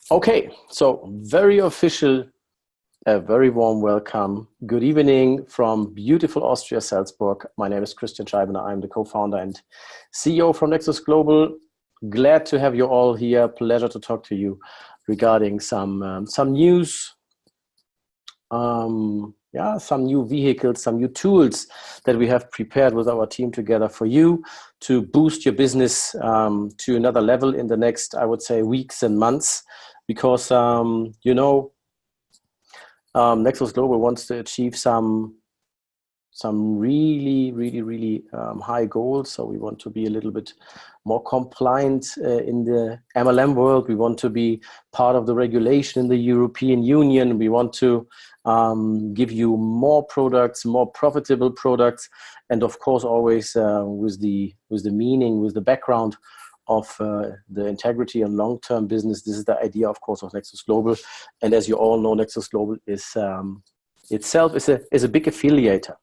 Okay, so very official, a very warm welcome. Good evening from beautiful Austria, Salzburg. My name is Scheibener. I'm the co-founder and CEO from Nexus Global. Glad to have you all here. Pleasure to talk to you regarding some news, some new vehicles, some new tools that we have prepared with our team together for you to boost your business to another level in the next, I would say, weeks and months. Because, Nexus Global wants to achieve some really high goals. So we want to be a little bit more compliant in the MLM world. We want to be part of the regulation in the European Union. We want to give you more products, more profitable products, and of course always with the meaning, with the background of the integrity and long-term business. This is the idea, of course, of Nexus Global. And as you all know, Nexus Global is itself is a big affiliator.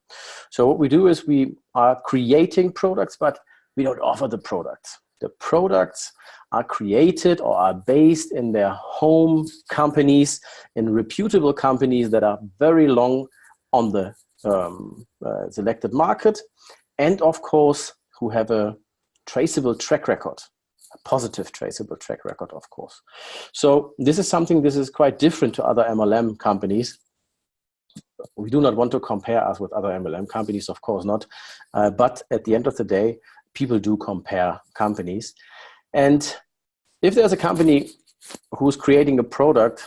So what we do is we are creating products, but we don't offer the products. The products are created or are based in their home companies, in reputable companies that are very long on the selected market, and of course, who have a traceable track record. Positive traceable track record, of course. So this is quite different to other MLM companies. We do not want to compare us with other MLM companies, of course not. But at the end of the day, people do compare companies. And if there's a company who's creating a product,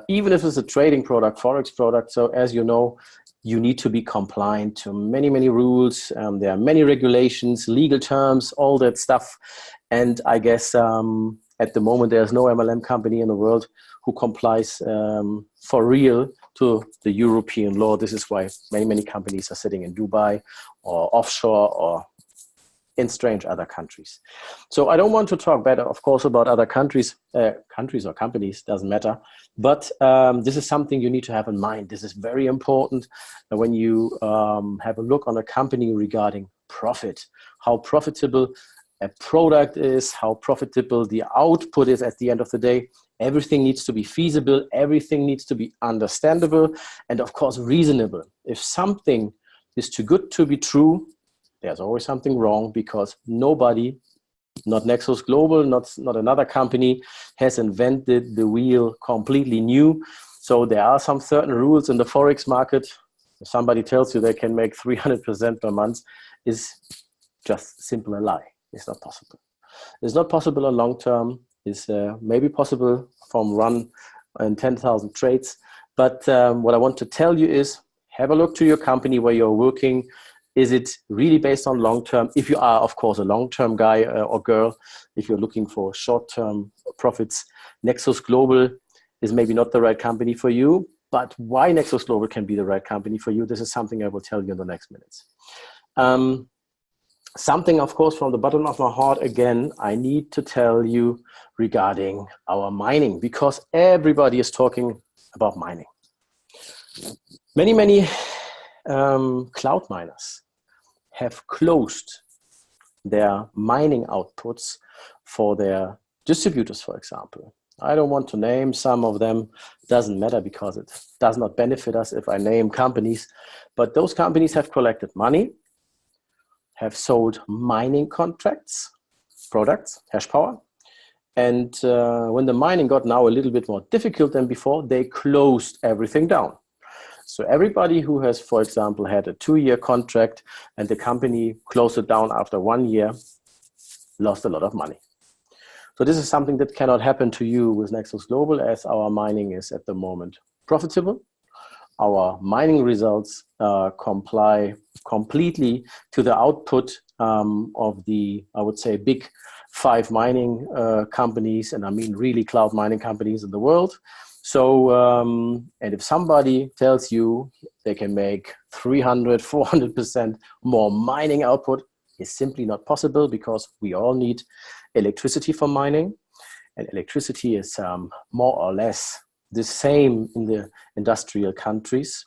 even if it's a trading product, Forex product, so as you know, you need to be compliant to many rules. There are many regulations, legal terms, all that stuff. And I guess at the moment, there's no MLM company in the world who complies for real to the European law. This is why many companies are sitting in Dubai or offshore or in strange other countries. So I don't want to talk better, of course, about other countries or companies, doesn't matter. But this is something you need to have in mind. This is very important when you have a look on a company regarding profit, how profitable a product is, how profitable the output is at the end of the day. Everything needs to be feasible. Everything needs to be understandable and, of course, reasonable. If something is too good to be true, there's always something wrong, because nobody, not Nexus Global, not another company, has invented the wheel completely new. So there are some certain rules in the Forex market. If somebody tells you they can make 300% per month, is just simply a lie. It's not possible. It's not possible on long term. It's maybe possible from run in 10,000 trades. But what I want to tell you is, have a look to your company where you're working. Is it really based on long-term? If you are, of course, a long-term guy or girl, if you're looking for short-term profits, Nexus Global is maybe not the right company for you. But why Nexus Global can be the right company for you, this is something I will tell you in the next minutes. Something, of course, from the bottom of my heart, again, I need to tell you regarding our mining, because everybody is talking about mining. Many cloud miners have closed their mining outputs for their distributors, for example. I don't want to name some of them, doesn't matter, because it does not benefit us if I name companies, but those companies have collected money, have sold mining contracts, products, hash power, and when the mining got now a little bit more difficult than before, they closed everything down. So everybody who has, for example, had a 2-year contract and the company closed it down after 1 year, lost a lot of money. So this is something that cannot happen to you with Nexus Global, as our mining is at the moment profitable. Our mining results comply completely to the output of the, I would say, big 5 mining companies, and I mean really cloud mining companies in the world. So, and if somebody tells you they can make 300, 400% more mining output, it's simply not possible, because we all need electricity for mining. And electricity is more or less the same in the industrial countries.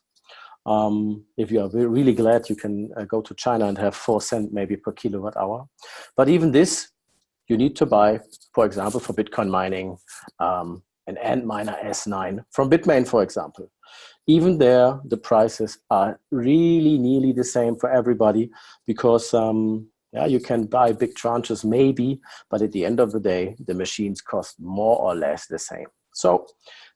If you are really glad, you can go to China and have 4 cents maybe per kilowatt hour. But even this, you need to buy, for example, for Bitcoin mining, an Antminer S9 from Bitmain, for example. Even there, the prices are really nearly the same for everybody because yeah, you can buy big tranches maybe, but at the end of the day, the machines cost more or less the same. So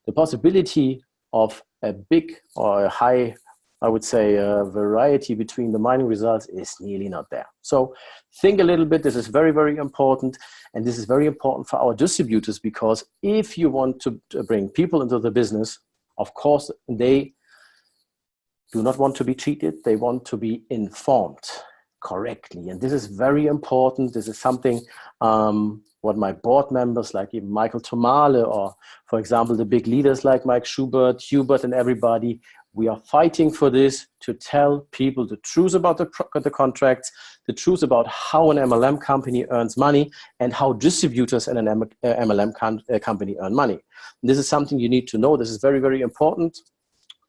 the possibility of a big or a high, I would say, variety between the mining results is nearly not there. So think a little bit. This is very, very important. And this is very important for our distributors because if you want to bring people into the business, of course, they do not want to be cheated. They want to be informed correctly. And this is very important. This is something what my board members, like even Michael Tomale, or for example, the big leaders like Mike Schubert, Hubert, and everybody, we are fighting for this to tell people the truth about the contracts, the truth about how an MLM company earns money and how distributors in an MLM company earn money. And this is something you need to know. This is very, very important.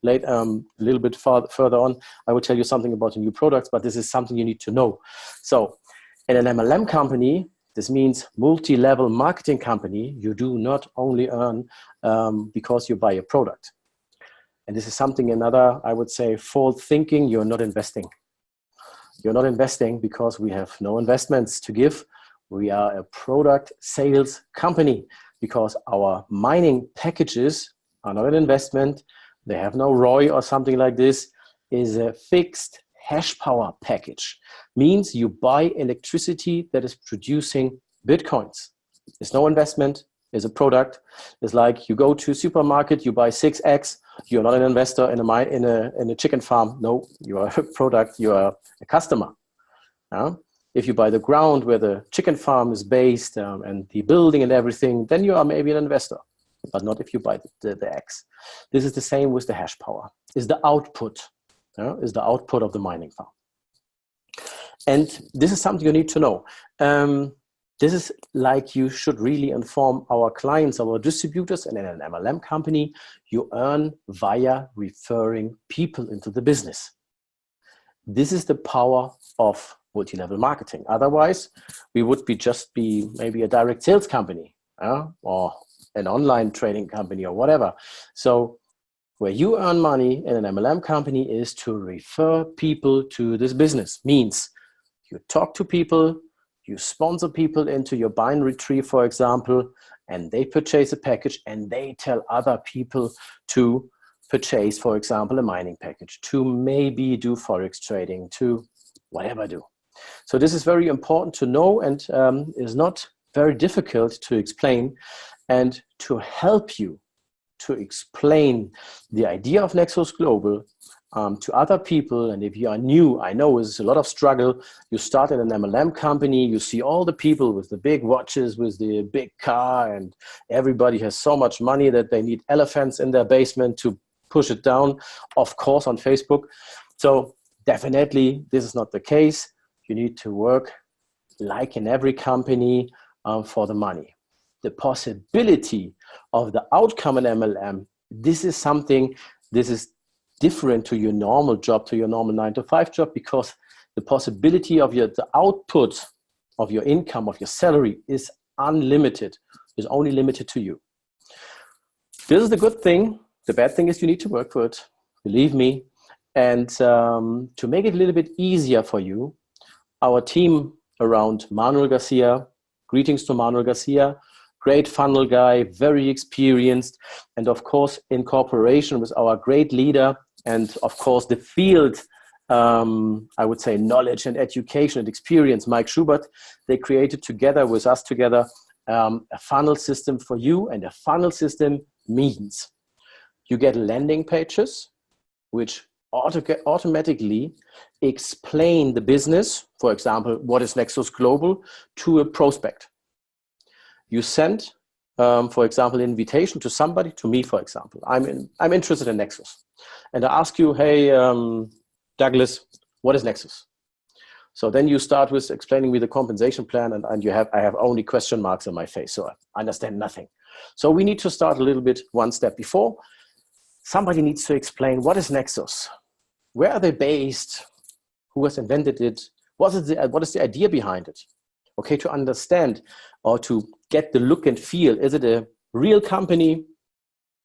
Later, a little bit further on, I will tell you something about the new products, but this is something you need to know. So in an MLM company, this means multi-level marketing company, you do not only earn because you buy a product. And this is something another, I would say, forward thinking, you're not investing. You're not investing because we have no investments to give. We are a product sales company because our mining packages are not an investment. They have no ROI or something like this. Is a fixed hash power package. Means you buy electricity that is producing Bitcoins. It's no investment, it's a product. It's like you go to a supermarket, you buy 6 eggs, you're not an investor in a chicken farm. No, you are a product, you are a customer. If you buy the ground where the chicken farm is based and the building and everything, then you are maybe an investor, but not if you buy the eggs. This is the same with the hash power. Is the output of the mining farm. And this is something you need to know. This is like you should really inform our clients, our distributors, and in an MLM company, you earn via referring people into the business. This is the power of multi-level marketing. Otherwise, we would just be maybe a direct sales company or an online trading company or whatever. So where you earn money in an MLM company is to refer people to this business. Means you talk to people, you sponsor people into your binary tree, for example, and they purchase a package and they tell other people to purchase, for example, a mining package, to maybe do Forex trading, to whatever do. So this is very important to know and is not very difficult to explain. And to help you to explain the idea of Nexus Global to other people, and if you are new, I know it's a lot of struggle. You start in an MLM company, you see all the people with the big watches, with the big car, and everybody has so much money that they need elephants in their basement to push it down, of course, on Facebook. So definitely this is not the case. You need to work like in every company for the money. The possibility of the outcome in MLM, this is something, this is different to your normal job, to your normal 9-to-5 job, because the possibility of the output of your income, of your salary is unlimited, is only limited to you. This is the good thing. The bad thing is you need to work for it, believe me. And to make it a little bit easier for you, our team around Manuel Garcia, greetings to Manuel Garcia, great funnel guy, very experienced, and of course, in cooperation with our great leader, and of course, the field, I would say, knowledge and education and experience, Mike Schubert, they created together with us together a funnel system for you. And a funnel system means you get landing pages, which automatically explain the business. For example, what is Nexus Global to a prospect. You send, for example, an invitation to somebody, to me, for example. I'm interested in Nexus. And I ask you, hey, Douglas, what is Nexus? So then you start with explaining me the compensation plan, and I have only question marks on my face, so I understand nothing. So we need to start a little bit one step before. Somebody needs to explain, what is Nexus? Where are they based? Who has invented it? What is the idea behind it? Okay, to understand or to get the look and feel, is it a real company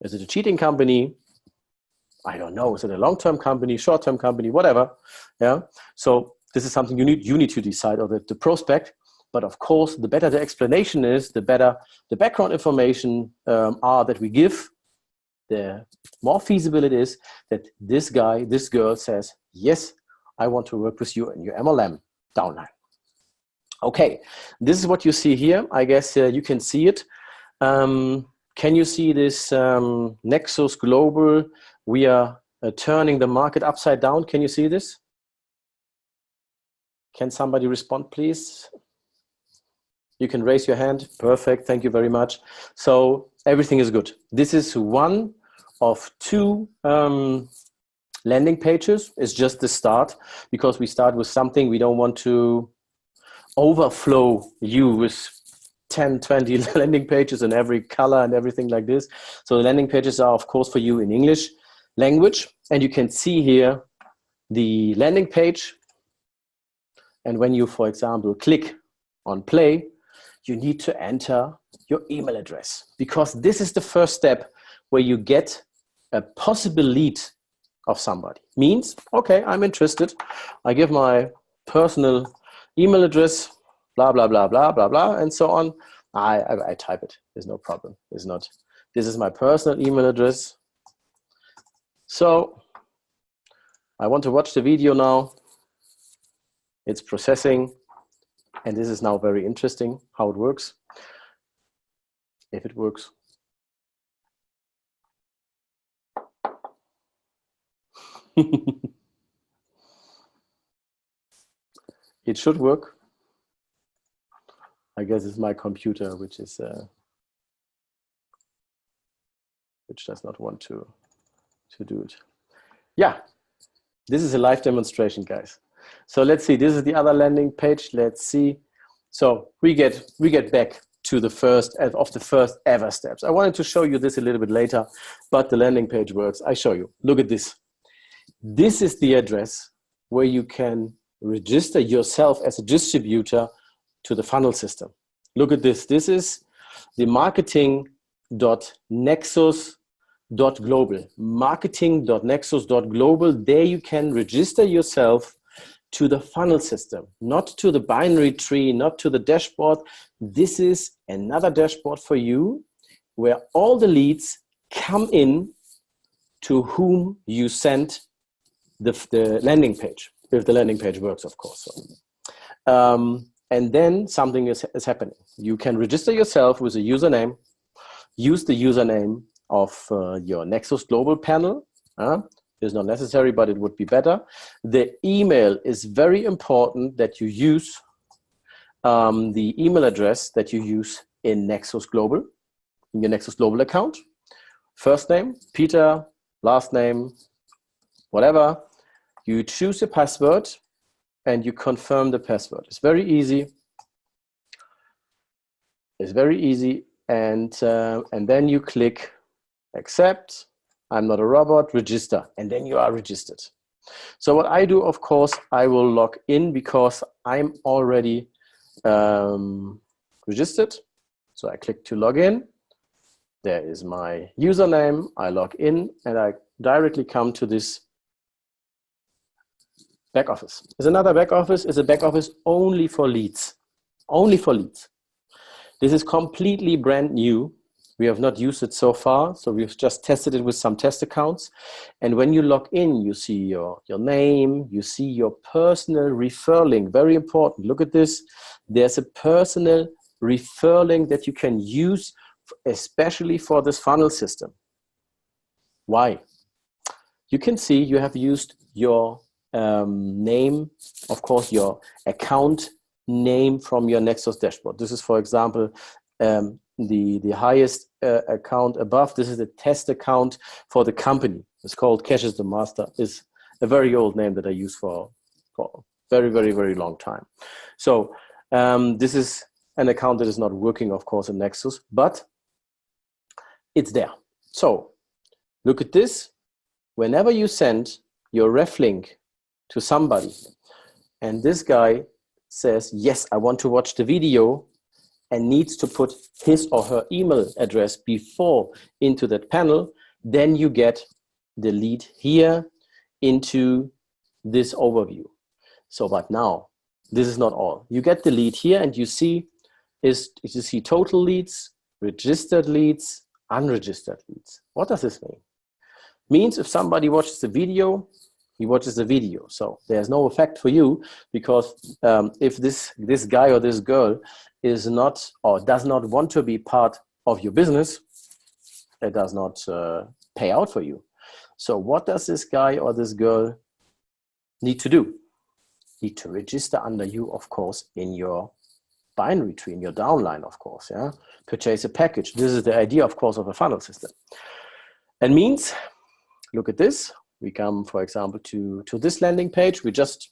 Is it a cheating company? I don't know. Is it a long-term company, short-term company, whatever? Yeah. So this is something you need to decide, or the prospect. But of course, the better the explanation is, the better the background information are that we give, the more feasible it is that this guy, this girl says, yes, I want to work with you in your MLM downline. Okay, this is what you see here. I guess you can see it. Can you see this Nexus Global? We are turning the market upside down. Can you see this? Can somebody respond, please? You can raise your hand. Perfect. Thank you very much. So everything is good. This is one of two landing pages. It's just the start, because we start with something. We don't want to overflow you with 10, 20 landing pages in every color and everything like this. So the landing pages are, of course, for you in English language. And you can see here the landing page. And when you, for example, click on play, you need to enter your email address, because this is the first step where you get a possible lead of somebody. Means, okay, I'm interested. I give my personal email address, blah, blah, blah, blah, blah, blah, and so on. I type it. There's no problem. It's not. This is my personal email address. So I want to watch the video now. It's processing. And this is now very interesting how it works. If it works. It should work. I guess it's my computer which is which does not want to do it. Yeah, this is a live demonstration, guys. So let's see. This is the other landing page. Let's see. So we get back to the first ever steps. I wanted to show you this a little bit later, but the landing page works. I show you. Look at this. This is the address where you can register yourself as a distributor to the funnel system. Look at this. This is the marketing.nexus.global. Marketing.nexus.global. There you can register yourself to the funnel system, not to the binary tree, not to the dashboard. This is another dashboard for you where all the leads come in to whom you send the landing page, if the landing page works, of course. And then something is happening. You can register yourself with a username, use the username of your Nexus Global panel. It's not necessary, but it would be better. The email is very important that you use the email address that you use in Nexus Global, in your Nexus Global account. First name, Peter, last name, whatever. You choose a password and you confirm the password. It's very easy. It's very easy. And then you click accept. I'm not a robot, register, and then you are registered. So what I do, of course, I will log in because I'm already registered. So I click to log in. There is my username. I log in and I directly come to this back office. There's another back office. It's a back office only for leads. Only for leads. This is completely brand new. We have not used it so far, so we've just tested it with some test accounts. And when you log in, you see your name, you see your personal refer link. Very important. Look at this. There's a personal refer link that you can use, especially for this funnel system. Why? You can see you have used your name, of course, your account name from your Nexus dashboard. This is, for example, the highest account above. This is the test account for the company. It's called Cash is the Master. It's a very old name that I use for very, very, very long time. So this is an account that is not working, of course, in Nexus, but it's there. So look at this. Whenever you send your ref link to somebody and this guy says, yes, I want to watch the video, and needs to put his or her email address before into that panel, then you get the lead here into this overview. So, but now, this is not all. You get the lead here, and you see total leads, registered leads, unregistered leads. What does this mean? Means if somebody watches the video, he watches the video. So there's no effect for you, because if this guy or this girl is not or does not want to be part of your business, it does not pay out for you. So what does this guy or this girl need to do? Need to register under you, of course, in your binary tree, in your downline, of course. Yeah, purchase a package. This is the idea, of course, of a funnel system. And means, look at this. We come, for example, to this landing page. You just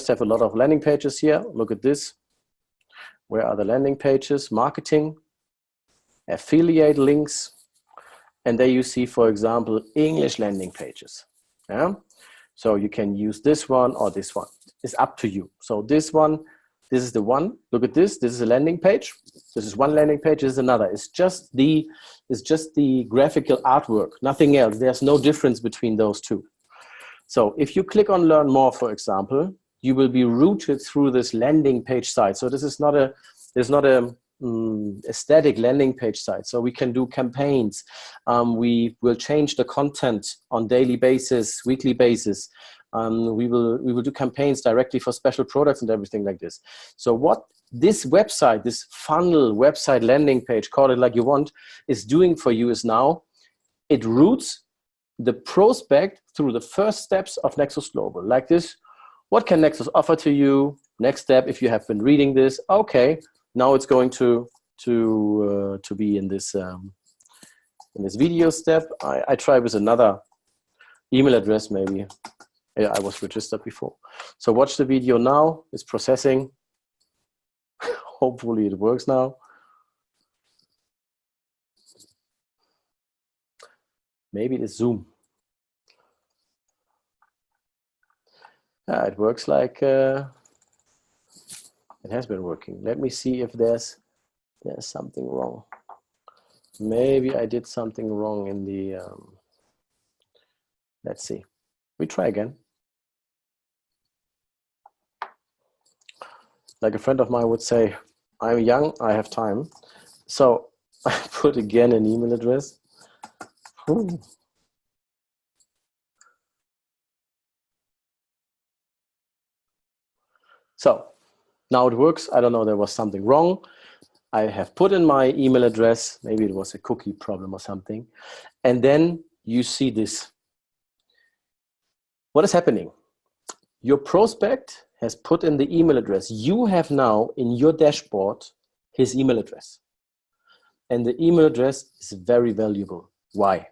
have a lot of landing pages here. Look at this. Where are the landing pages? Marketing, affiliate links, and there you see, for example, English landing pages. Yeah. So you can use this one or this one. It's up to you. So this one, this is the one. Look at this. This is a landing page. This is one landing page. This is another. It's just the graphical artwork. Nothing else. There's no difference between those two. So if you click on Learn More, for example, you will be routed through this landing page site. So this is not a static landing page site. So we can do campaigns. We will change the content on daily basis, weekly basis. We will do campaigns directly for special products and everything like this. So what this website, this funnel website landing page, call it like you want, is doing for you is now it routes the prospect through the first steps of Nexus Global, like this. What can Nexus offer to you? Next step, if you have been reading this, okay, now it's going to be in this video step. I try with another email address maybe. Yeah, I was registered before. So watch the video now. It's processing. Hopefully it works now. Maybe it's Zoom. It works like it has been working. Let me see if there's something wrong. Maybe I did something wrong in the. Let's see. We try again. Like a friend of mine would say, I'm young, I have time. So I put again an email address. So now it works. I don't know, there was something wrong. I have put in my email address. Maybe it was a cookie problem or something. And then you see this. What is happening? Your prospect has put in the email address. You have now in your dashboard his email address. And the email address is very valuable. Why?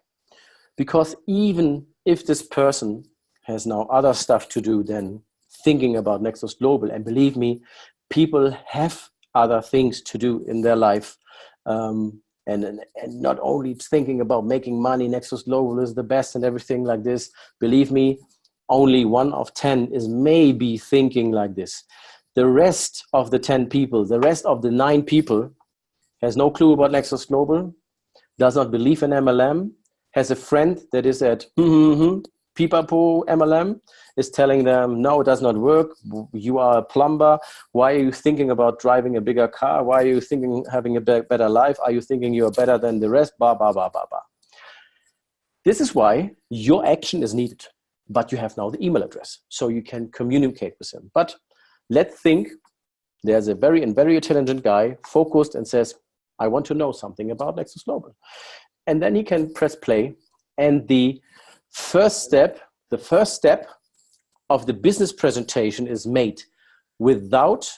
Because even if this person has now other stuff to do than thinking about Nexus Global, and believe me, people have other things to do in their life, and not only thinking about making money, Nexus Global is the best and everything like this. Believe me, only 1 of 10 is maybe thinking like this. The rest of the 10 people, the rest of the 9 people has no clue about Nexus Global, does not believe in MLM, has a friend that is at Pipapo MLM, is telling them, no, it does not work. You are a plumber. Why are you thinking about driving a bigger car? Why are you thinking having a better life? Are you thinking you are better than the rest? Bah, bah, bah, bah, bah. This is why your action is needed. But you have now the email address, so you can communicate with him. But let's think there's a very intelligent guy, focused, and says, I want to know something about Nexus Global. And then he can press play. And the first step of the business presentation is made without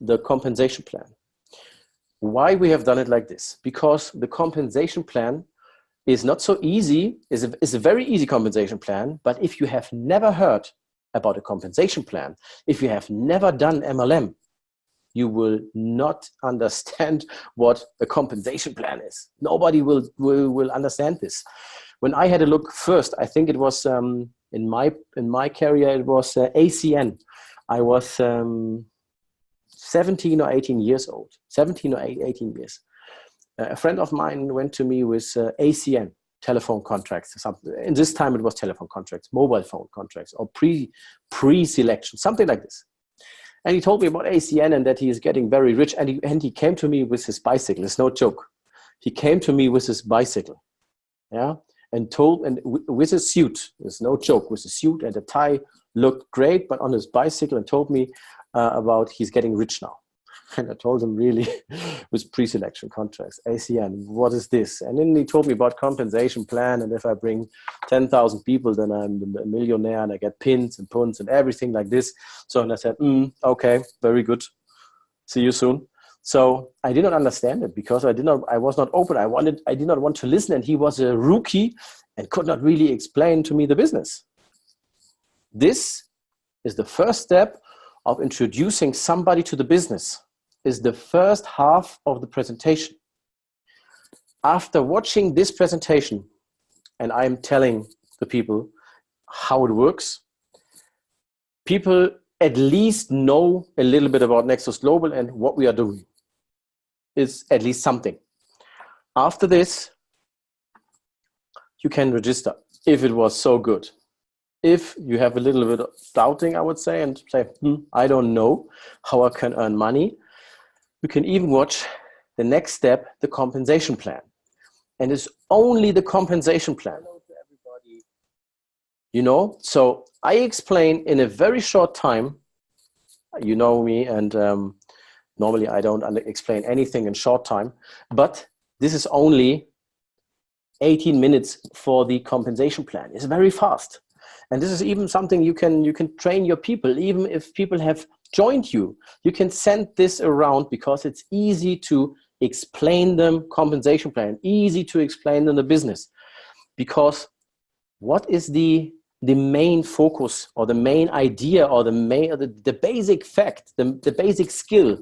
the compensation plan. Why we have done it like this? Because the compensation plan is not so easy, is a very easy compensation plan, but if you have never heard about a compensation plan, if you have never done MLM, you will not understand what a compensation plan is. Nobody will understand this. When I had a look first, I think it was in my career, it was ACN. I was 17 or 18 years old, 17 or 18 years. A friend of mine went to me with ACN, telephone contracts or something. In this time it was telephone contracts, mobile phone contracts, or pre-selection, something like this. And he told me about ACN and that he is getting very rich. And he came to me with his bicycle. It's no joke. He came to me with his bicycle, yeah, and with his suit. It's no joke. With a suit and a tie, looked great, but on his bicycle, and told me about he's getting rich now. And I told him, really, with pre-selection contracts, ACN, what is this? And then he told me about compensation plan, and if I bring 10,000 people, then I'm a millionaire, and I get pins and punts and everything like this. So, and I said, okay, very good. See you soon. So I did not understand it because I was not open. I did not want to listen, and he was a rookie and could not really explain to me the business. This is the first step of introducing somebody to the business. Is the first half of the presentation. After watching this presentation, and I'm telling the people how it works, people at least know a little bit about Nexus Global and what we are doing. Is at least something. After this, you can register if it was so good. If you have a little bit of doubting, I would say, and say, I don't know how I can earn money, you can even watch the next step, the compensation plan. And it's only the compensation plan. You know, so I explain in a very short time, you know me, and normally I don't explain anything in short time, but this is only 18 minutes for the compensation plan. It's very fast. And this is even something you can train your people. Even if people have joined you, you can send this around because it's easy to explain them compensation plan, easy to explain them the business. Because what is the main focus or the main idea or the basic fact, the basic skill?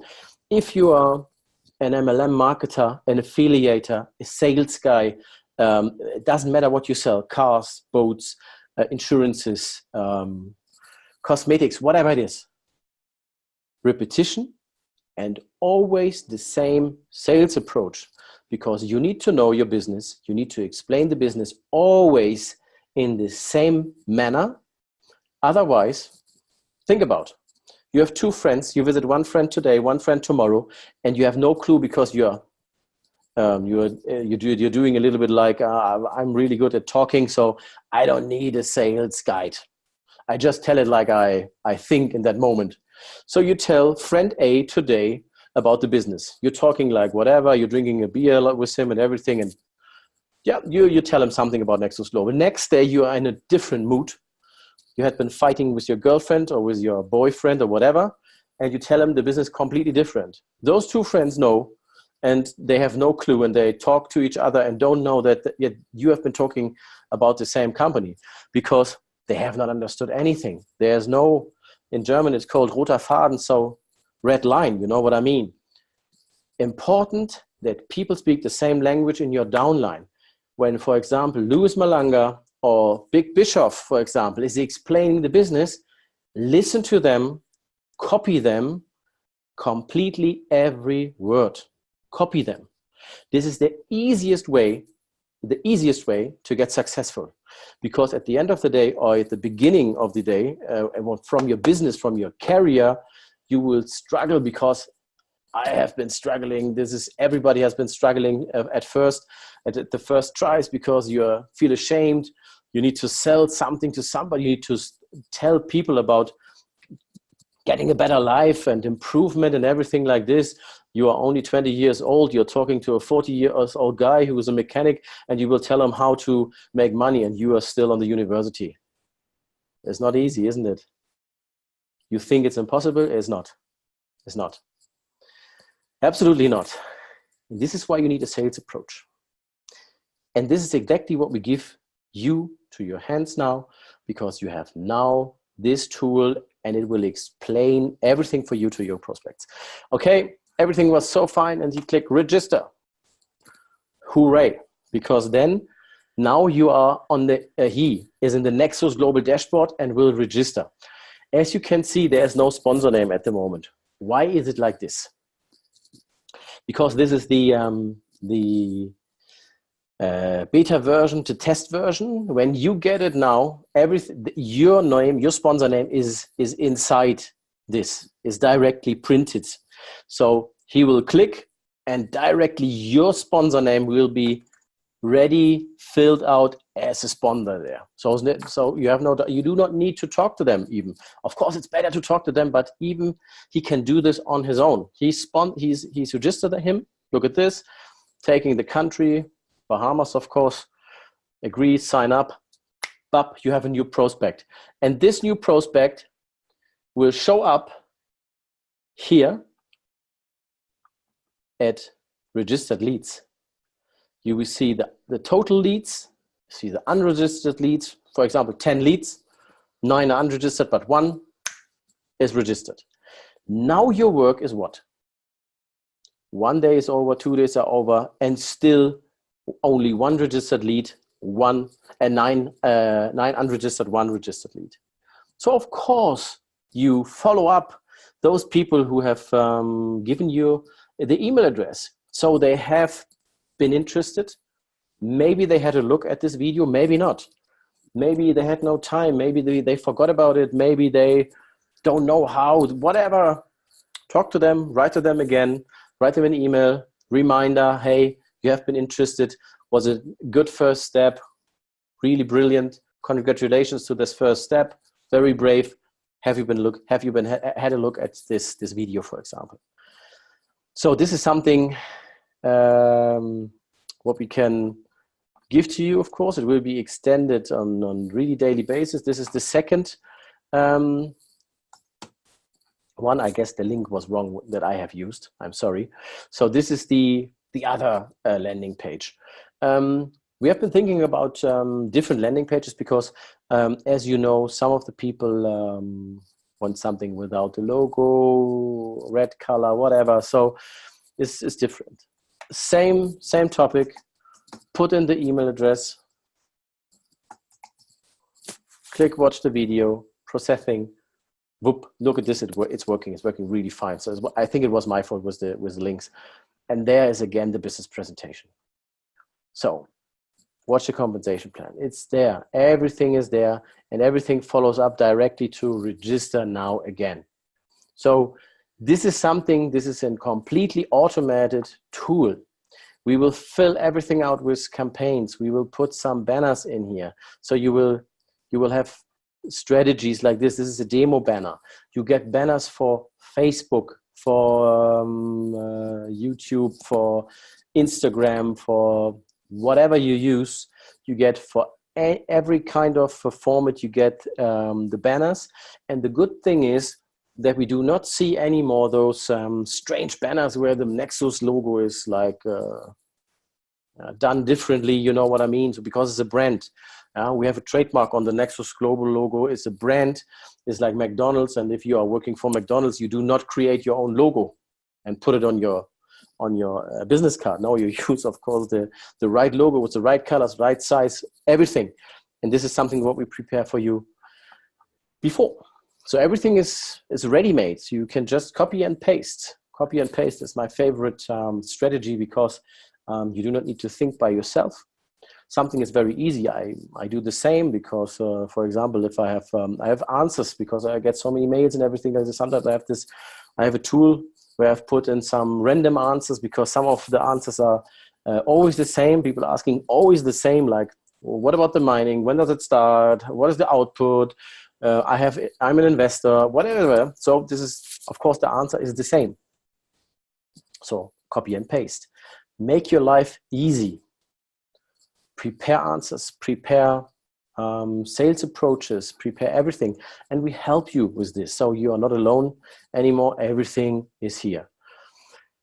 If you are an MLM marketer, an affiliator, a sales guy, it doesn't matter what you sell, cars, boats, insurances, cosmetics, whatever it is. Repetition and always the same sales approach, because you need to know your business. You need to explain the business always in the same manner. Otherwise, think about, you have two friends, you visit one friend today, one friend tomorrow, and you have no clue because you're doing a little bit like, I'm really good at talking, so I don't need a sales guide. I just tell it like I think in that moment. So you tell friend A today about the business. You're talking like whatever, you're drinking a beer with him and everything, and yeah, you tell him something about Nexus Global. Next day, you are in a different mood. You had been fighting with your girlfriend or with your boyfriend or whatever, and you tell him the business completely different. Those two friends know, and they have no clue, and they talk to each other and don't know that yet you have been talking about the same company because they have not understood anything. There's no, in German it's called roter Faden, so red line, you know what I mean. Important that people speak the same language in your downline. When, for example, Louis Malanga or Big Bischoff, for example, is explaining the business, listen to them, copy them completely every word. Copy them. This is the easiest way to get successful. Because at the end of the day, or at the beginning of the day, from your business, from your career, you will struggle, because I have been struggling. Everybody has been struggling at the first tries, because you feel ashamed. You need to sell something to somebody. You need to tell people about getting a better life and improvement and everything like this. You are only 20 years old. You're talking to a 40-year-old guy who is a mechanic, and you will tell him how to make money, and you are still on the university. It's not easy, isn't it? You think it's impossible? It's not. It's not. Absolutely not. And this is why you need a sales approach. And this is exactly what we give you to your hands now, because you have now this tool, and it will explain everything for you to your prospects. Okay, everything was so fine, and you click register. Hooray, because then now you are on the, he is in the Nexus Global dashboard and will register. As you can see, there's no sponsor name at the moment. Why is it like this? Because this is the beta version to test version. When you get it now, everything, your name, your sponsor name is inside this, is directly printed. So he will click and directly your sponsor name will be ready, filled out as a sponsor there. So you do not need to talk to them even. Of course, it's better to talk to them, but even he can do this on his own. He's registered him. Look at this, taking the country, Bahamas, of course, agree, sign up, bop, you have a new prospect. And this new prospect will show up here at registered leads. You will see the total leads, see the unregistered leads, for example, 10 leads, 9 are unregistered, but 1 is registered. Now your work is what? 1 day is over, 2 days are over, and still only 1 registered lead, 9 unregistered, 1 registered lead. So of course you follow up those people who have given you the email address. So they have been interested. Maybe they had a look at this video, maybe not. Maybe they had no time, maybe they forgot about it, maybe they don't know how, whatever. Talk to them, write to them again, write them an email, reminder, hey, you have been interested, was a good first step, really brilliant, congratulations to this first step, very brave. Have you had a look at this video, for example? So this is something what we can give to you. Of course, it will be extended on really daily basis. This is the second one. I guess the link was wrong that I have used. I'm sorry. So this is the other landing page. We have been thinking about different landing pages because, as you know, some of the people want something without the logo, red color, whatever. So this is different. Same topic. Put in the email address. Click watch the video. Processing. Whoop! Look at this. It's working. It's working really fine. So I think it was my fault with the links. And there is again the business presentation. So watch the compensation plan. It's there. Everything is there, and everything follows up directly to register now again. So this is a completely automated tool. We will fill everything out with campaigns. We will put some banners in here. So you will have strategies like this. This is a demo banner. You get banners for Facebook, for YouTube, for Instagram, for whatever you use. You get for every kind of format, you get the banners. And the good thing is that we do not see anymore those strange banners where the Nexus logo is like done differently, you know what I mean? So because it's a brand. We have a trademark on the Nexus global logo. It's a brand. It's like McDonald's, and if you are working for McDonald's, you do not create your own logo and put it on your business card. No, you use, of course, the right logo with the right colors, right size, everything. And this is something what we prepare for you before. So everything is ready-made. So you can just copy and paste. Copy and paste is my favorite strategy because you do not need to think by yourself. Something is very easy. I do the same because, for example, if I have answers because I get so many mails and everything. Sometimes I have a tool where I've put in some random answers because some of the answers are always the same. People are asking always the same, like, well, what about the mining? When does it start? What is the output? I'm an investor, whatever. So this is, of course, the answer is the same. So copy and paste. Make your life easy. Prepare answers, prepare sales approaches, prepare everything. And we help you with this. So you are not alone anymore. Everything is here.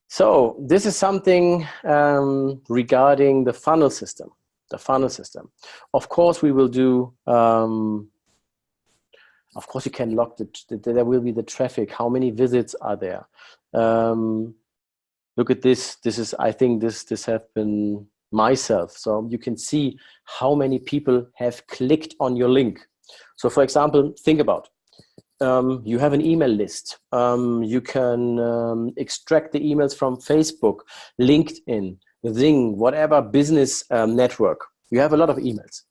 So this is something regarding the funnel system. The funnel system. Of course, we will do, of course, you can log there will be the traffic. How many visits are there? Look at this. This is, I think this have been myself. So you can see how many people have clicked on your link. So for example, think about, you have an email list. You can extract the emails from Facebook, LinkedIn, Zing, whatever business network. You have a lot of emails.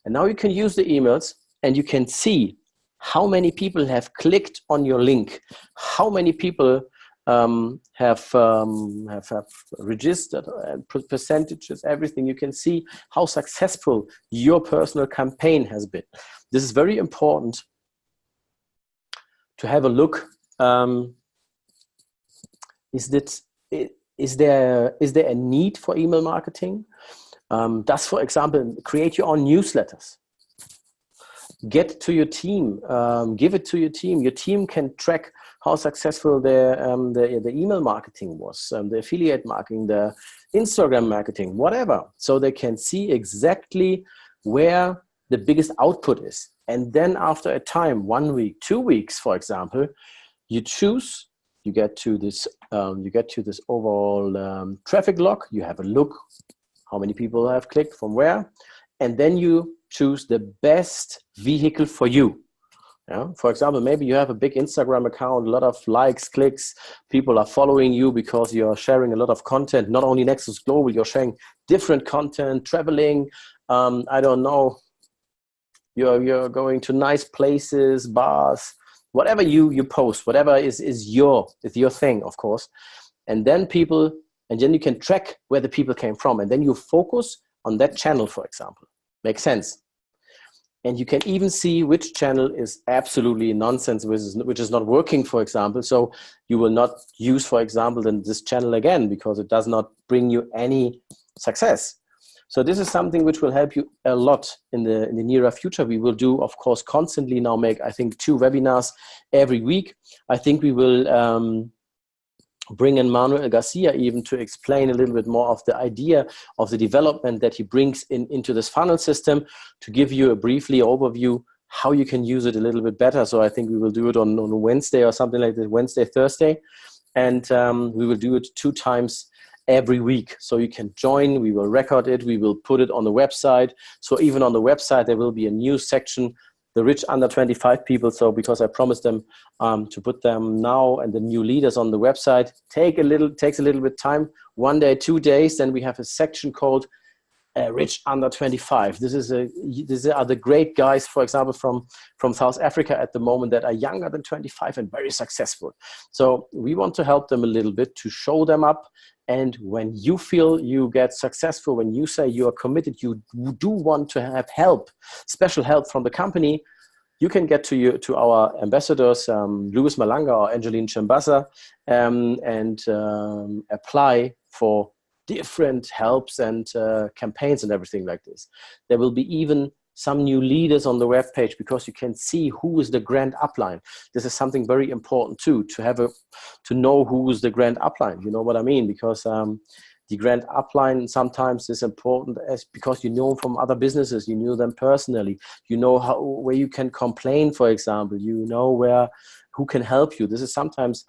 And now you can use the emails and you can see how many people have clicked on your link, how many people have registered, percentages, everything. You can see how successful your personal campaign has been. This is very important to have a look. Is there a need for email marketing? Does, for example, create your own newsletters. Get to your team, give it to your team. Your team can track how successful the email marketing was, the affiliate marketing, the Instagram marketing, whatever. So they can see exactly where the biggest output is. And then after a time, 1 week, 2 weeks, for example, you choose, you get to this overall traffic log. You have a look, how many people have clicked from where, and then you choose the best vehicle for you. Yeah? For example, maybe you have a big Instagram account, a lot of likes, clicks, people are following you because you're sharing a lot of content, not only Nexus Global, you're sharing different content, traveling, I don't know, you're going to nice places, bars, whatever you post, whatever is your thing, of course. And then you can track where the people came from, and then you focus on that channel, for example. Makes sense. And you can even see which channel is absolutely nonsense, which is not working, for example. So you will not use, for example, then this channel again, because it does not bring you any success. So this is something which will help you a lot in the nearer future. We will do, of course, constantly now make, I think, 2 webinars every week. I think we will bring in Manuel Garcia even to explain a little bit more of the idea of the development that he brings into this funnel system, to give you a briefly overview how you can use it a little bit better. So I think we will do it on Wednesday or something like that, Wednesday, Thursday. And we will do it 2 times every week. So you can join, we will record it, we will put it on the website. So even on the website, there will be a news section, the rich under 25 people. So because I promised them to put them now and the new leaders on the website, takes a little bit time, 1 day, 2 days. Then we have a section called rich under 25. These are the great guys, for example, from South Africa at the moment, that are younger than 25 and very successful. So we want to help them a little bit, to show them up. And when you feel you get successful, when you say you are committed, you do want to have help, special help from the company, you can get to our ambassadors, Louis Malanga or Angeline Chambassa, and apply for different helps and campaigns and everything like this. There will be even some new leaders on the web page, because you can see who is the grand upline. This is something very important too, to know who is the grand upline. You know what I mean? Because the grand upline sometimes is important, because you know from other businesses, you know them personally, you know where you can complain, for example, you know who can help you. This is sometimes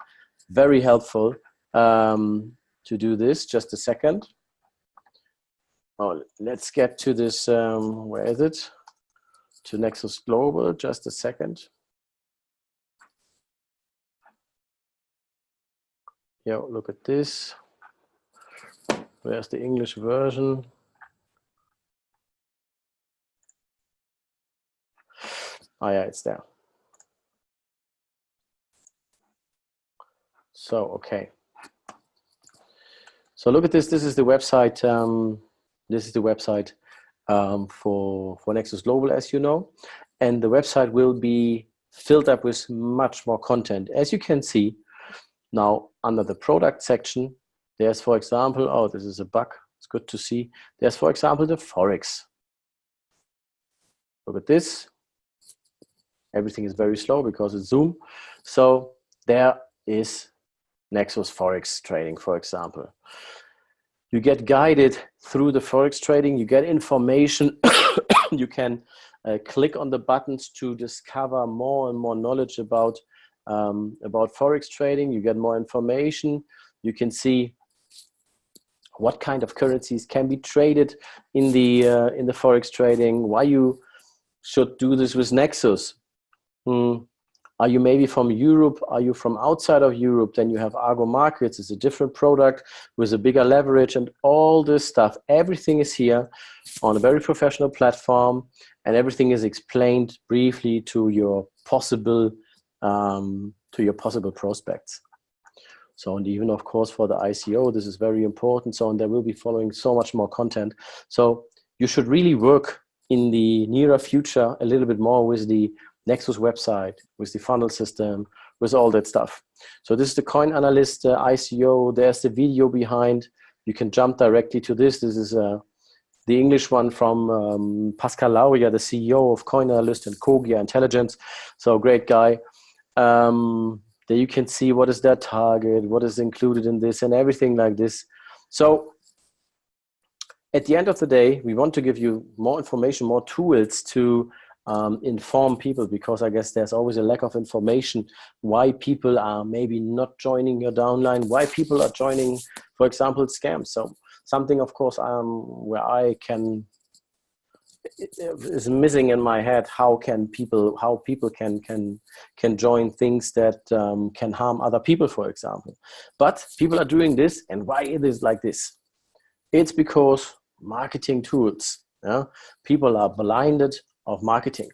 very helpful to do this. Just a second. Oh, let's get to this. Where is it? To Nexus Global. Just a second. Yeah, look at this. Where's the English version? Oh yeah, it's there. So, okay. So look at this. This is the website. This is the website for Nexus Global, as you know. And the website will be filled up with much more content. As you can see, now under the product section, there's, for example, oh, this is a bug. It's good to see. There's, for example, the Forex. Look at this. Everything is very slow because it's Zoom. So there is Nexus Forex trading, for example. You get guided through the Forex trading. You get information. You can click on the buttons to discover more and more knowledge about Forex trading. You get more information. You can see what kind of currencies can be traded in the Forex trading. Why you should do this with Nexus. Are you maybe from Europe? Are you from outside of Europe? Then you have Argo Markets. It's a different product with a bigger leverage and all this stuff. Everything is here on a very professional platform, and everything is explained briefly to your possible prospects. So, and even of course for the ICO, this is very important. So, and there will be following so much more content. So you should really work in the nearer future a little bit more with the Nexus website, with the funnel system, with all that stuff. So this is the Coin Analyst ICO. There's the video behind. You can jump directly to this. This is the English one from Pascal Lauria, the CEO of Coin Analyst and Kogia Intelligence. So great guy. There you can see what is their target, what is included in this, and everything like this. So at the end of the day, we want to give you more information, more tools to inform people, because I guess there's always a lack of information why people are maybe not joining your downline, why people are joining, for example, scams. So something, of course, where I can is missing in my head. How people can join things that can harm other people, for example. But people are doing this, and why it is like this? It's because marketing tools. Yeah? People are blinded of marketing.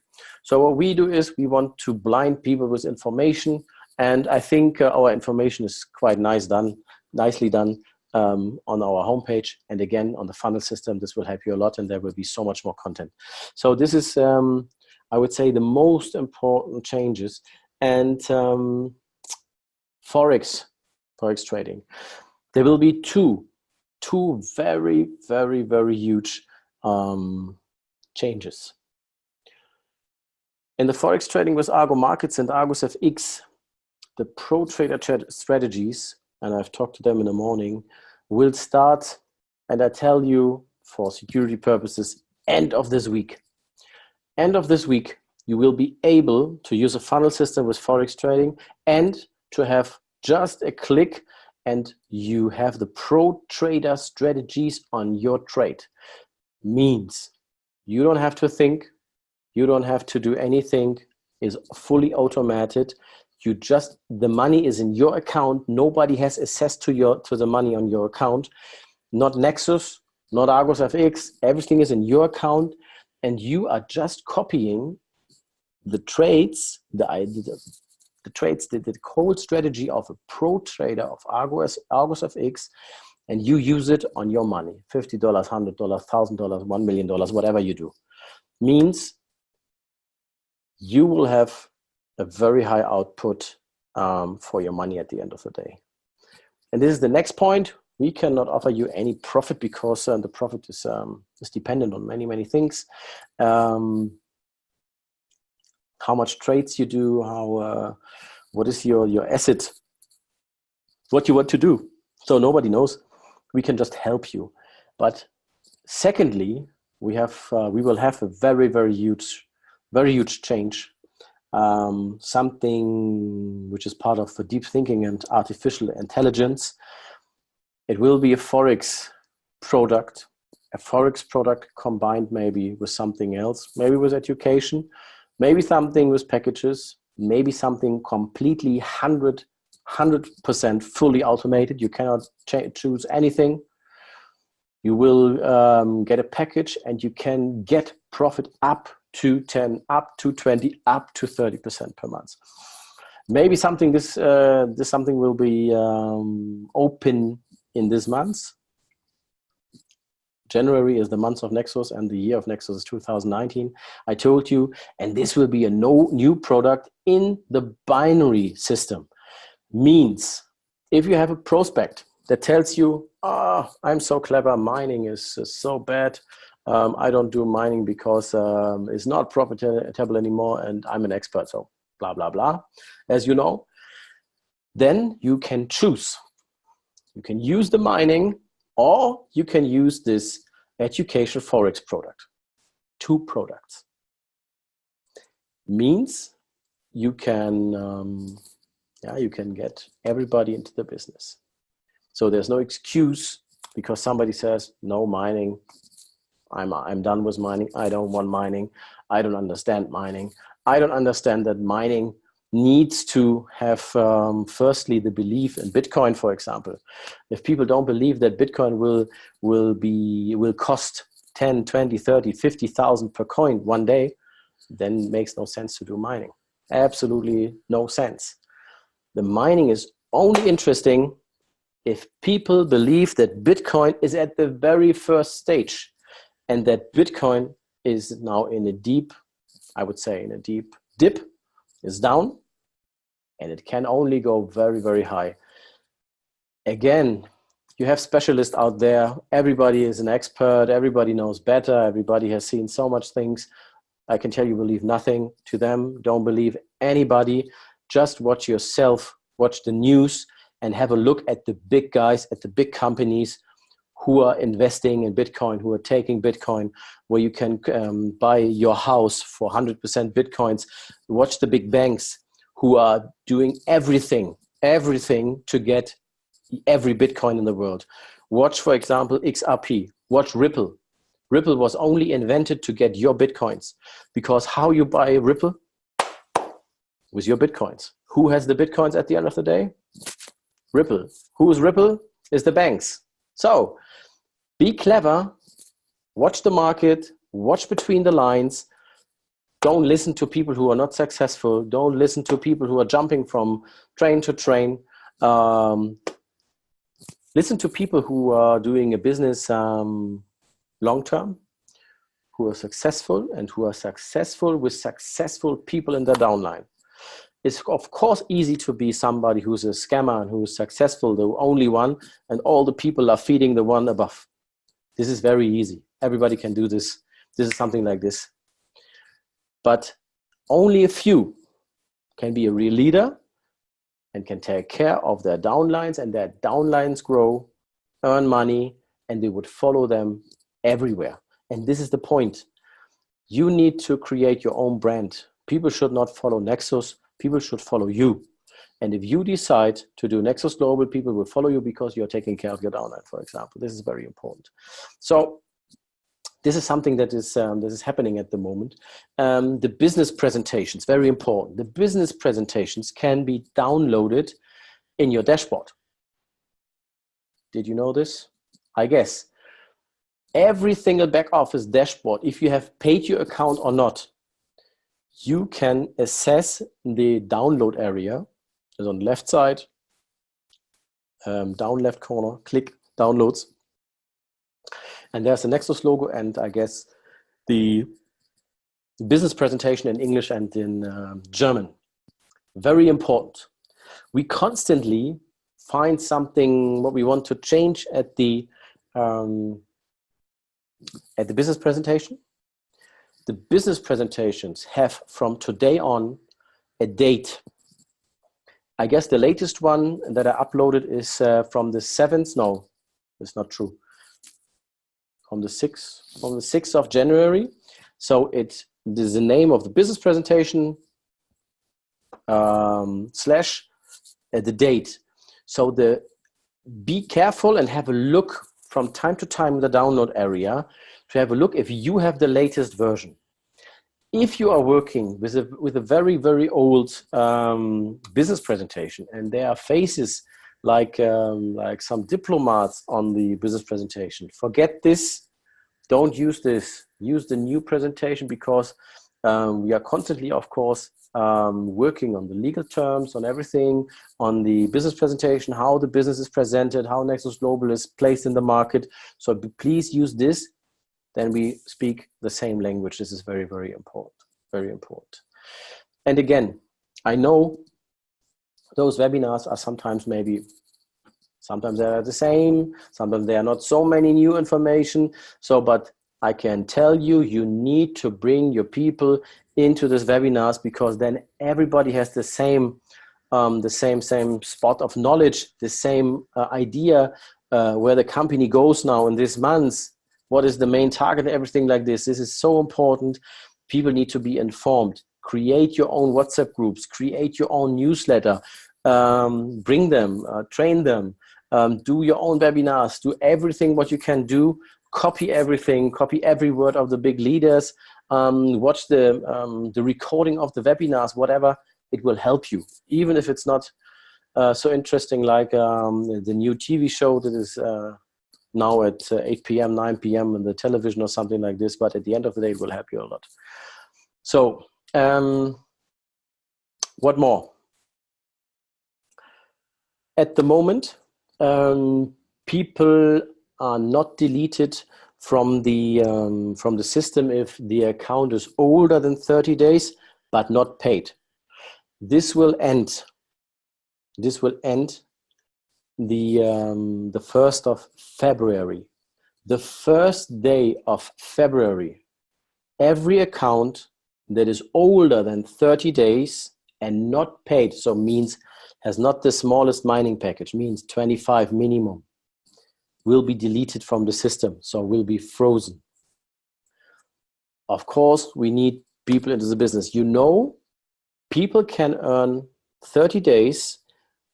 So what we do is we want to blind people with information, and I think our information is quite nicely done on our homepage, and again on the funnel system. This will help you a lot, and there will be so much more content. So this is I would say the most important changes. And Forex trading, there will be two very, very, very huge changes. In the Forex trading with Argo Markets and Argus FX, the pro trader strategies, and I've talked to them in the morning, will start, and I tell you for security purposes, end of this week. End of this week, you will be able to use a funnel system with Forex trading and to have just a click, and you have the pro trader strategies on your trade. Means you don't have to think, you don't have to do anything, is fully automated. You just, the money is in your account. Nobody has access to the money on your account. Not Nexus, not Argus FX. Everything is in your account, and you are just copying the trades, the whole strategy of a pro trader of Argus FX, and you use it on your money. $50, $100, $1,000, $1 million, whatever you do. Means you will have a very high output for your money at the end of the day. And this is the next point. We cannot offer you any profit because the profit is dependent on many, many things. How much trades you do, what is your asset, what you want to do. So nobody knows. We can just help you. But secondly, we will have a very, very huge change. Something which is part of the deep thinking and artificial intelligence. It will be a Forex product combined maybe with something else, maybe with education, maybe something with packages, maybe something completely 100% fully automated. You cannot choose anything. You will get a package, and you can get profit up to 10, up to 20, up to 30% per month. Maybe something this something will be open in this month. January is the month of Nexus, and the year of Nexus is 2019. I told you, and this will be a new product in the binary system. Means if you have a prospect that tells you, "Oh, I'm so clever, mining is so bad. I don't do mining because it's not profitable anymore, and I'm an expert, so blah, blah, blah," as you know, then you can choose. You can use the mining, or you can use this education Forex product. Two products. Means you can get everybody into the business. So there's no excuse because somebody says, "No mining. I'm done with mining. I don't want mining. I don't understand mining. I don't understand that mining needs to have, firstly, the belief in Bitcoin, for example. If people don't believe that Bitcoin will cost 10, 20, 30, 50,000 per coin one day, then it makes no sense to do mining. Absolutely no sense. The mining is only interesting if people believe that Bitcoin is at the very first stage and that Bitcoin is now in a deep, I would say in a deep dip, is down, and it can only go very, very high. Again, you have specialists out there. Everybody is an expert. Everybody knows better. Everybody has seen so much things. I can tell you, believe nothing to them. Don't believe anybody. Just watch yourself, watch the news, and have a look at the big guys, at the big companies who are investing in Bitcoin, who are taking Bitcoin, where you can buy your house for 100% Bitcoins. Watch the big banks who are doing everything to get every Bitcoin in the world. Watch, for example, XRP. Watch Ripple. Ripple was only invented to get your Bitcoins, because how you buy Ripple? With your Bitcoins. Who has the Bitcoins at the end of the day? Ripple. Who is Ripple? Is the banks. So be clever, watch the market, watch between the lines. Don't listen to people who are not successful. Don't listen to people who are jumping from train to train. Listen to people who are doing a business long term, who are successful, and who are successful with successful people in their downline. It's of course easy to be somebody who's a scammer and who is successful, the only one, and all the people are feeding the one above. This is very easy. Everybody can do this. This is something like this. But only a few can be a real leader and can take care of their downlines, and their downlines grow, earn money, and they would follow them everywhere. And this is the point. You need to create your own brand. People should not follow Nexus. People should follow you. And if you decide to do Nexus Global, people will follow you because you're taking care of your downline, for example. This is very important. So this is something that is happening at the moment. The business presentations, very important. The business presentations can be downloaded in your dashboard. Did you know this? I guess. Every single back office dashboard, if you have paid your account or not, you can assess the download area. It's on the left side, down left corner, click downloads. And there's the Nexus logo, and I guess the business presentation in English and in German. Very important. We constantly find something what we want to change at the business presentation. The business presentations have from today on a date. I guess the latest one that I uploaded is from the 7th. No, it's not true. From the 6th of January. So it is the name of the business presentation / the date. So be careful and have a look from time to time in the download area to have a look if you have the latest version. If you are working with a very, very old business presentation, and there are faces like some diplomats on the business presentation, forget this. Don't use this. Use the new presentation, because we are constantly, of course, working on the legal terms, on everything, on the business presentation, how the business is presented, how Nexus Global is placed in the market. So please use this. Then we speak the same language. This is very, very important. Very important. And again, I know those webinars are sometimes they are the same. Sometimes there are not so many new information. So, but I can tell you, you need to bring your people into these webinars, because then everybody has the same spot of knowledge, the same idea where the company goes now in this month. What is the main target, everything like this. This is so important. People need to be informed. Create your own WhatsApp groups. Create your own newsletter. Bring them, train them. Do your own webinars. Do everything what you can do. Copy everything. Copy every word of the big leaders. Watch the recording of the webinars, whatever. it will help you, even if it's not so interesting like the new TV show that is now at 8 p.m., 9 p.m. on the television or something like this. But at the end of the day, it will help you a lot. So what more? At the moment, people are not deleted from the system if the account is older than 30 days, but not paid. This will end. This will end the 1st of February. The first day of February, every account that is older than 30 days and not paid, so means has not the smallest mining package, means 25 minimum, will be deleted from the system, so will be frozen. Of course, we need people into the business. You know, people can earn 30 days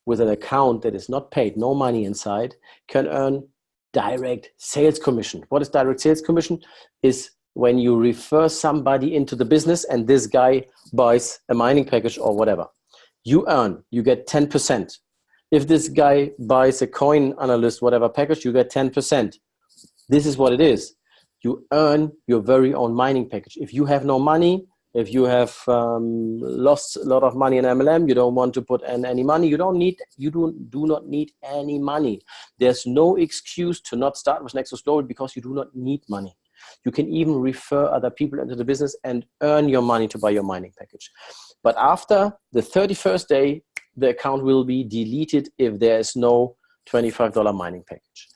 with an account that is not paid, no money inside, can earn direct sales commission. What is direct sales commission? Is when you refer somebody into the business and this guy buys a mining package or whatever. You get 10%. If this guy buys a coin analyst, whatever package, you get 10%. This is what it is. You earn your very own mining package. If you have no money, if you have lost a lot of money in MLM, you don't want to put in any money, you do not need any money. There's no excuse to not start with Nexus Global because you do not need money. You can even refer other people into the business and earn your money to buy your mining package. But after the 31st day, the account will be deleted if there is no $25 mining package.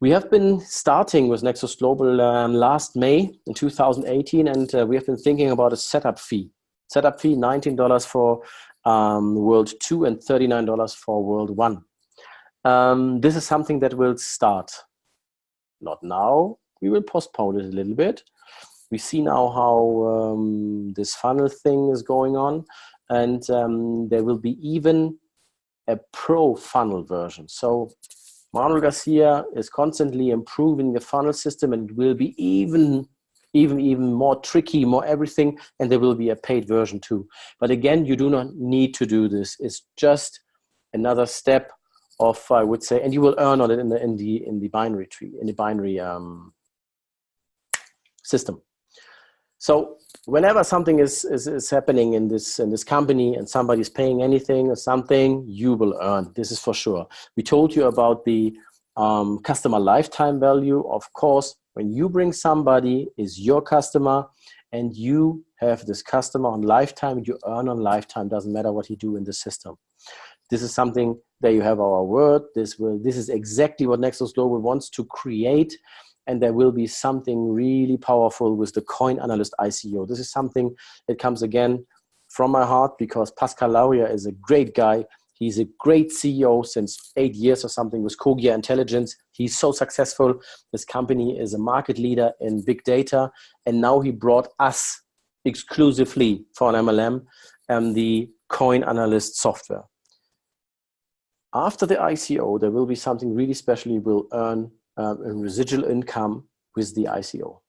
We have been starting with Nexus Global last May in 2018, and we have been thinking about a setup fee. Setup fee, $19 for World 2 and $39 for World 1. This is something that will start. Not now. We will postpone it a little bit. We see now how this funnel thing is going on, and there will be even a pro funnel version. So Manuel Garcia is constantly improving the funnel system, and it will be even more tricky, more everything, and there will be a paid version too. But again, you do not need to do this. It's just another step of, I would say, and you will earn on it in the binary tree, in the binary system. So whenever something is happening in this company and somebody's paying anything or something, you will earn. This is for sure. We told you about the customer lifetime value. Of course, when you bring somebody is your customer and you have this customer on lifetime, you earn on lifetime. Doesn't matter what you do in the system. This is something that you have our word. This is exactly what Nexus Global wants to create. And there will be something really powerful with the Coin Analyst ICO. This is something that comes again from my heart because Pascal Lauria is a great guy. He's a great CEO since 8 years or something with Kogia Intelligence. He's so successful. This company is a market leader in big data. And now he brought us exclusively for an MLM the Coin Analyst software. After the ICO, there will be something really special. You will earn a residual income with the ICO,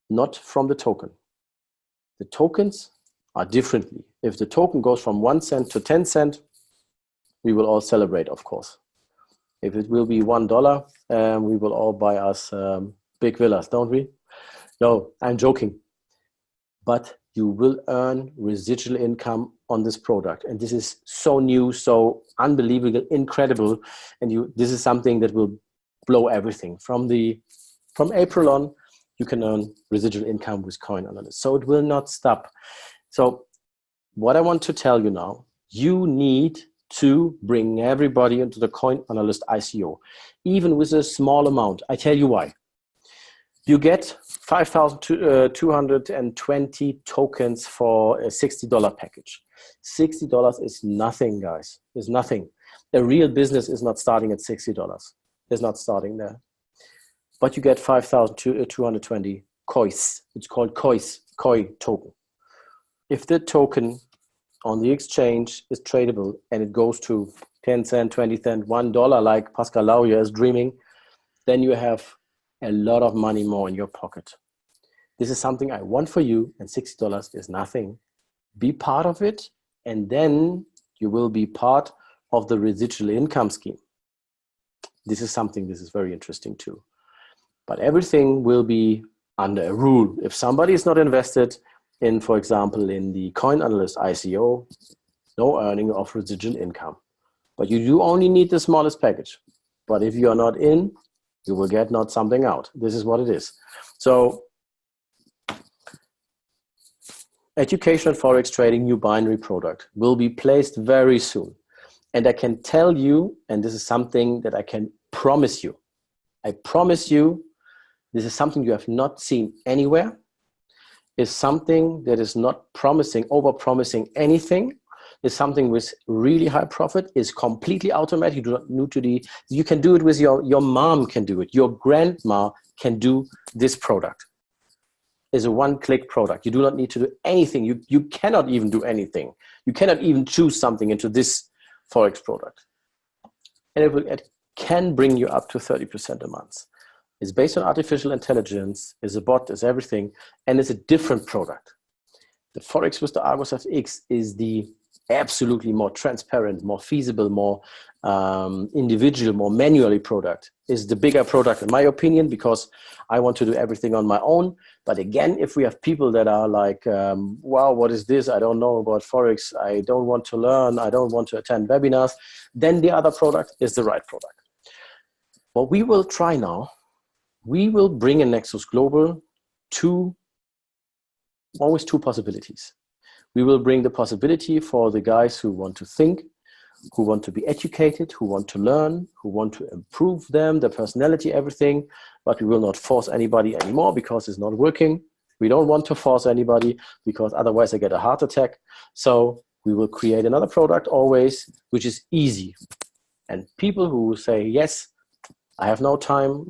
not from the token. The tokens are differently. If the token goes from 1 cent to 10 cents, we will all celebrate, of course. If it will be $1, we will all buy us big villas, don't we? No, I'm joking. But you will earn residual income on this product. And this is so new, so unbelievable, incredible. And this is something that will blow everything. From April on, you can earn residual income with Coin Analyst. So it will not stop. So what I want to tell you now, you need to bring everybody into the Coin Analyst ICO, even with a small amount. I tell you why. You get 5,220 tokens for a $60 package. $60 is nothing, guys. It's nothing. A real business is not starting at $60. It's not starting there. But you get 5,220 coins. It's called koi token. If the token on the exchange is tradable and it goes to 10 cent, 20 cent, $1 like Pascal Lauria is dreaming, then you have a lot of money more in your pocket. This is something I want for you, and $60 is nothing. be part of it, and then you will be part of the residual income scheme. This is very interesting too. But everything will be under a rule. If somebody is not invested in, for example, in the coin analyst ICO, no earning of residual income. But you do only need the smallest package. But if you are not in, you will get not something out. This is what it is. So educational Forex trading, new binary product, will be placed very soon. And I can tell you, and this is something that I can promise you, I promise you, this is something you have not seen anywhere, is something that is not promising, over-promising anything, is something with really high profit, is completely automatic. You do not need to you can do it with your mom can do it. Your grandma can do this product. It's a one-click product. You do not need to do anything. You cannot even do anything. You cannot even choose something into this Forex product. And it can bring you up to 30% a month. It's based on artificial intelligence, is a bot, is everything, and it's a different product. The Forex with the Argos FX is the absolutely more transparent, more feasible, more individual, more manually product. Is the bigger product in my opinion, because I want to do everything on my own. But again, if we have people that are like, wow, what is this? I don't know about Forex. I don't want to learn. I don't want to attend webinars. Then the other product is the right product. What we will try now, we will bring in Nexus Global always two possibilities. We will bring the possibility for the guys who want to think, who want to be educated, who want to learn, who want to improve their personality, everything, but we will not force anybody anymore because it's not working. We don't want to force anybody because otherwise I get a heart attack. So we will create another product always, which is easy. And people who say, yes, I have no time,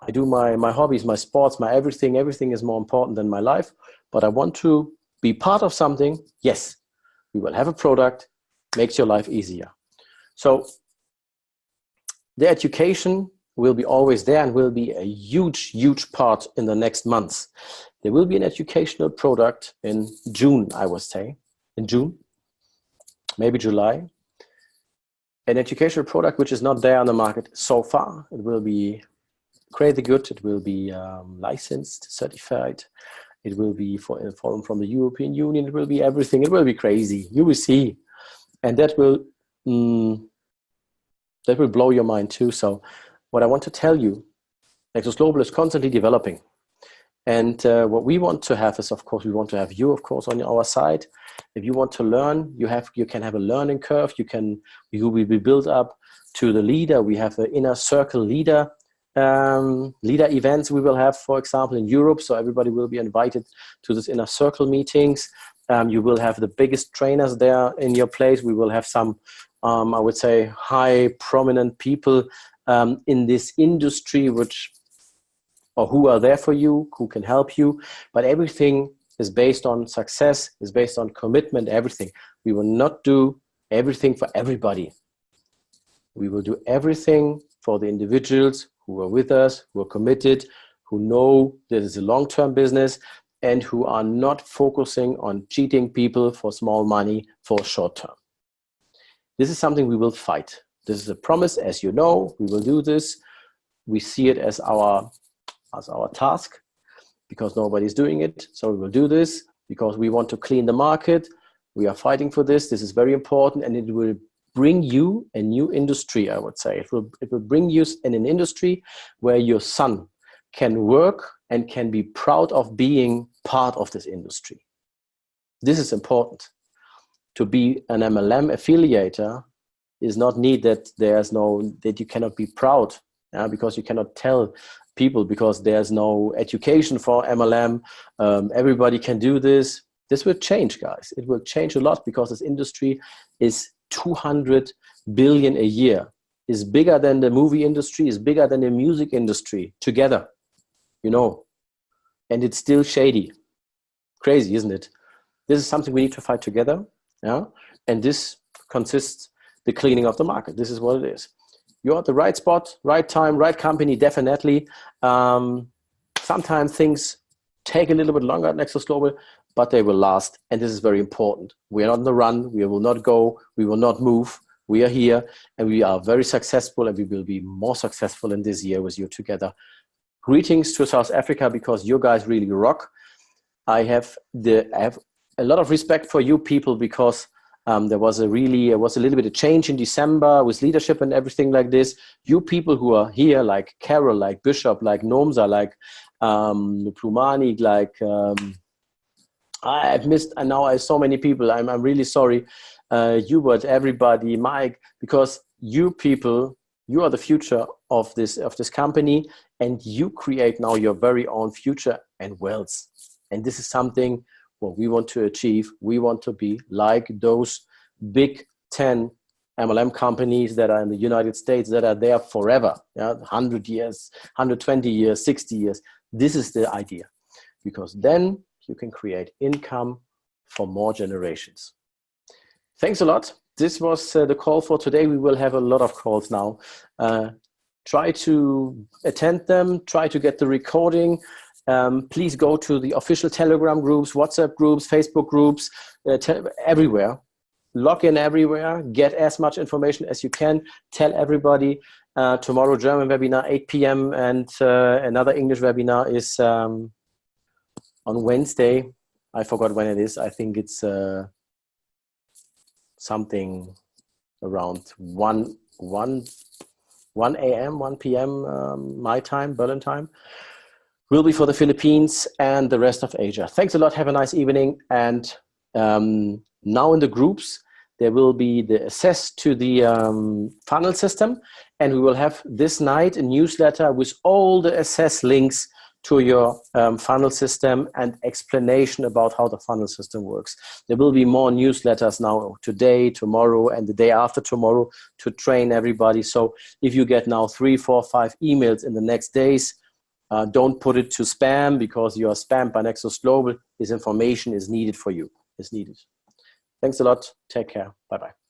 I do my hobbies, my sports, my everything is more important than my life, but I want to be part of something. Yes, we will have a product, makes your life easier. So the education will be always there and will be a huge, huge part in the next months. There will be an educational product in June, I would say, in June, maybe July. An educational product which is not there on the market so far. It will be created good, it will be licensed, certified, it will be from the European Union, it will be everything, it will be crazy, you will see. And that will blow your mind too. So what I want to tell you, Nexus Global is constantly developing. And what we want to have is, of course, we want to have you, of course, on our side. If you want to learn, you can have a learning curve. You will be built up to the leader. We have an inner circle leader events we will have, for example, in Europe. So everybody will be invited to this inner circle meetings. You will have the biggest trainers there in your place. We will have some, I would say, high prominent people in this industry who are there for you, who can help you. But everything is based on success, is based on commitment, everything. We will not do everything for everybody. We will do everything for the individuals who are with us, who are committed, who know this is a long-term business, and who are not focusing on cheating people for small money for short-term. This is something we will fight. This is a promise, as you know, we will do this. We see it as our task because nobody's doing it. So we will do this because we want to clean the market. We are fighting for this. This is very important, and it will bring you a new industry, I would say. It will bring you in an industry where your son can work and can be proud of being part of this industry. This is important. To be an MLM affiliator is not need that that you cannot be proud, because you cannot tell people because there's no education for MLM. Everybody can do this. This will change, guys. It will change a lot because this industry is 200 billion a year, is bigger than the movie industry, is bigger than the music industry together, and it's still shady. Crazy, isn't it? This is something we need to fight together. And this consists the cleaning of the market. This is what it is. You're at the right spot, right time, right company, definitely. Sometimes things take a little bit longer at Nexus Global, but they will last. And this is very important. We are not on the run. We will not go. We will not move. We are here, and we are very successful, and we will be more successful in this year with you together. Greetings to South Africa, because you guys really rock. I have a lot of respect for you people, because there was a little bit of change in December with leadership and everything like this. You people who are here, like Carol, like Bishop, like Nomza, like Plumani, like I've missed, and now I have so many people. I'm really sorry. Hubert, everybody, Mike, because you people, you are the future of this company, and you create now your very own future and wealth. And this is something what we want to achieve. We want to be like those big 10 MLM companies that are in the United States that are there forever, 100 years, 120 years, 60 years. This is the idea, because then you can create income for more generations. Thanks a lot. This was the call for today. We will have a lot of calls now. Try to attend them. Try to get the recording. Please go to the official Telegram groups, WhatsApp groups, Facebook groups, everywhere. Log in everywhere. Get as much information as you can. Tell everybody. Tomorrow, German webinar, 8 p.m. And another English webinar is on Wednesday. I forgot when it is. I think it's something around 1 a.m., 1 p.m. My time, Berlin time. Will be for the Philippines and the rest of Asia. Thanks a lot. Have a nice evening. And now in the groups, there will be the access to the funnel system. And we will have this night a newsletter with all the access links to your funnel system and explanation about how the funnel system works. There will be more newsletters now today, tomorrow, and the day after tomorrow to train everybody. So if you get now 3, 4, 5 emails in the next days, don't put it to spam, because you are spammed by Nexus Global. This information is needed for you. It's needed. Thanks a lot. Take care. Bye-bye.